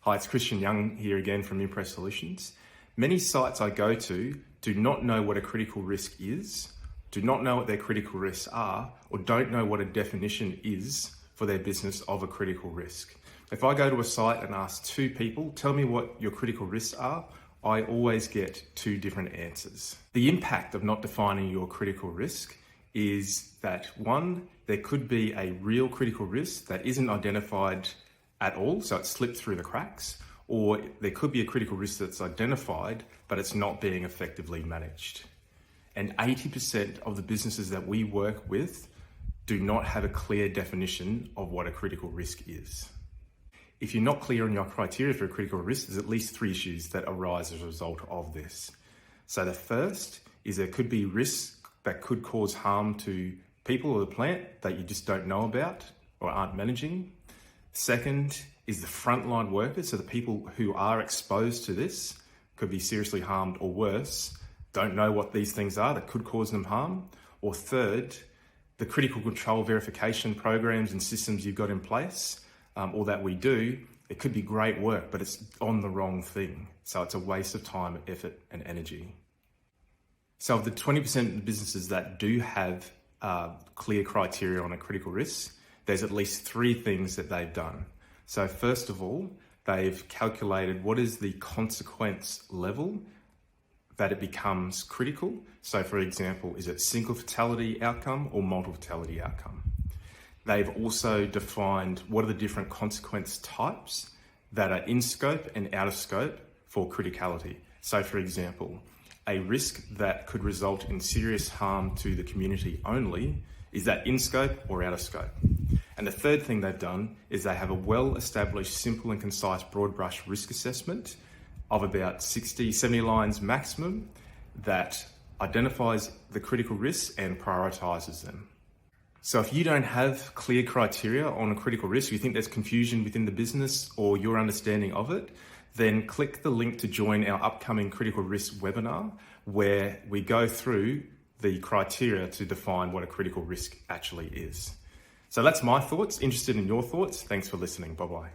Hi, it's Christian Young here again from Impress Solutions. Many sites I go to do not know what a critical risk is, do not know what their critical risks are, or don't know what a definition is for their business of a critical risk. If I go to a site and ask two people, tell me what your critical risks are, I always get two different answers. The impact of not defining your critical risk is that one, there could be a real critical risk that isn't identified at all, so it slipped through the cracks, or there could be a critical risk that's identified, but it's not being effectively managed. And 80% of the businesses that we work with do not have a clear definition of what a critical risk is. If you're not clear on your criteria for a critical risk, there's at least 3 issues that arise as a result of this. So the first is there could be risks that could cause harm to people or the plant that you just don't know about or aren't managing. Second is the frontline workers, so the people who are exposed to this could be seriously harmed or worse, don't know what these things are that could cause them harm. Or third, the critical control verification programs and systems you've got in place, or that we do, it could be great work, but it's on the wrong thing. So it's a waste of time, effort, and energy. So of the 20% of the businesses that do have clear criteria on a critical risk, there's at least 3 things that they've done. So first of all, they've calculated what is the consequence level that it becomes critical. So for example, is it single fatality outcome or multiple fatality outcome? They've also defined what are the different consequence types that are in scope and out of scope for criticality. So for example, a risk that could result in serious harm to the community only, is that in scope or out of scope? And the third thing they've done is they have a well-established, simple and concise broad brush risk assessment of about 60, 70 lines maximum that identifies the critical risks and prioritizes them. So if you don't have clear criteria on a critical risk, you think there's confusion within the business or your understanding of it, then click the link to join our upcoming critical risk webinar where we go through the criteria to define what a critical risk actually is. So that's my thoughts. Interested in your thoughts? Thanks for listening. Bye-bye.